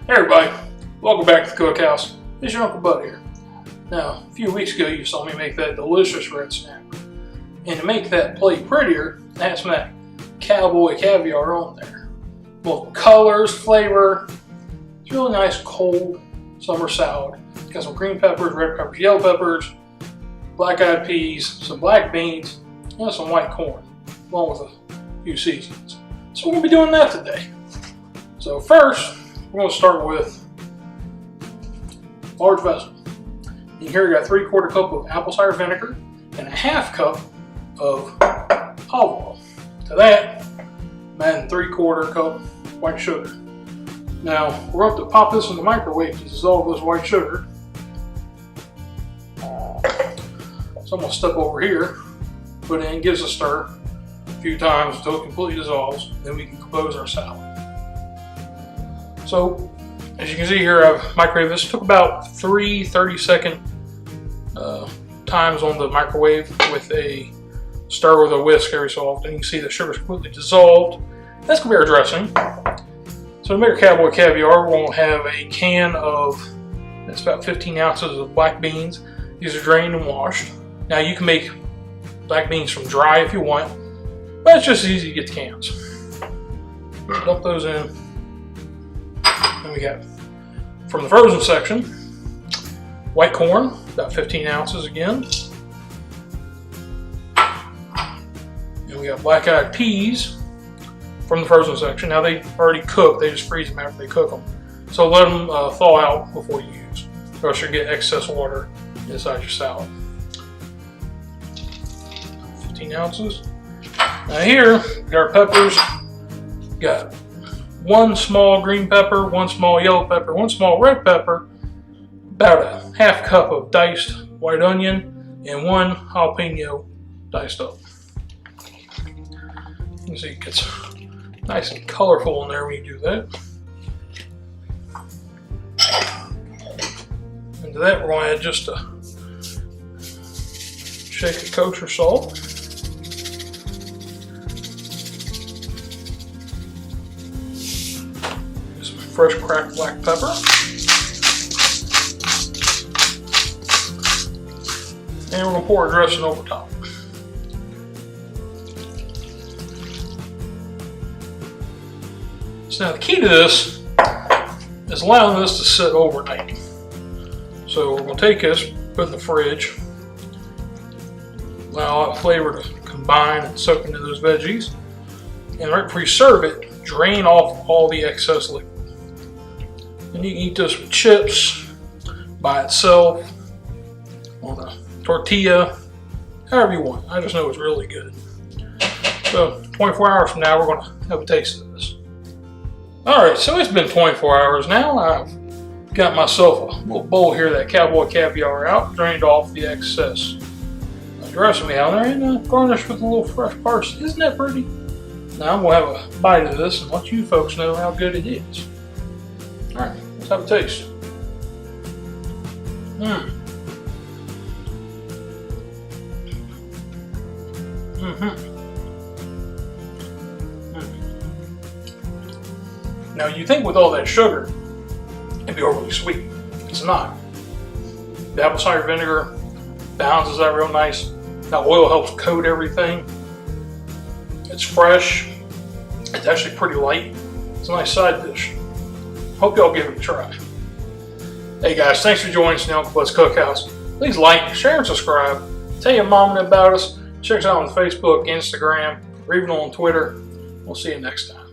Hey everybody, welcome back to the Cookhouse. It's your Uncle Bud here. Now, a few weeks ago you saw me make that delicious red snapper. And to make that plate prettier, I had some of that Cowboy Caviar on there. Both colors, flavor. It's really nice cold summer salad. It's got some green peppers, red peppers, yellow peppers, black-eyed peas, some black beans, and some white corn, along with a few seasonings. So we're going to be doing that today. So first, we're going to start with a large vessel. And here we got 3/4 cup of apple cider vinegar and a 1/2 cup of olive oil. To that, I'm adding 3/4 cup white sugar. Now, we're going to pop this in the microwave to dissolve this white sugar. So I'm going to step over here, put it in, gives a stir a few times until it completely dissolves. Then we can compose our salad. So, as you can see here, I've microwaved this. It took about 3 30-second times on the microwave with a stir with a whisk every so often. You can see the sugar's completely dissolved. That's going to be our dressing. So to make our Cowboy Caviar, we're going to have a can of, that's about 15 ounces of black beans. These are drained and washed. Now you can make black beans from dry if you want, but it's just as easy to get the cans. Dump those in. And we got, from the frozen section, white corn, about 15 ounces again. And we got black-eyed peas from the frozen section. Now they already cooked, they just freeze them after they cook them. So let them thaw out before you use, or else you'll get excess water inside your salad. 15 ounces. Now here, we got our peppers. Got 1 small green pepper, 1 small yellow pepper, 1 small red pepper, about a 1/2 cup of diced white onion, and 1 jalapeno diced up. You can see it gets nice and colorful in there when you do that. And to that we're going to add just a shake of kosher salt. Fresh cracked black pepper. And we're going to pour our dressing over top. So now the key to this is allowing this to sit overnight. So we're going to take this, put it in the fridge, allow that flavor to combine and soak into those veggies. And right before you serve it, drain off all the excess liquid. And you can eat this with chips, by itself, on a tortilla, however you want. I just know it's really good. So 24 hours from now, we're going to have a taste of this. Alright, so it's been 24 hours now. I've got myself a little bowl here of that Cowboy Caviar out, drained off the excess dressing we have there, and garnished with a little fresh parsley. Isn't that pretty? Now I'm going to have a bite of this and let you folks know how good it is. Alright, let's have a taste. Now you think with all that sugar, it'd be overly sweet. It's not. The apple cider vinegar balances that real nice. That oil helps coat everything. It's fresh. It's actually pretty light. It's a nice side dish. Hope y'all give it a try. Hey guys, thanks for joining us in the Uncle Bud's Cookhouse. Please like, share, and subscribe. Tell your mom about us. Check us out on Facebook, Instagram, or even on Twitter. We'll see you next time.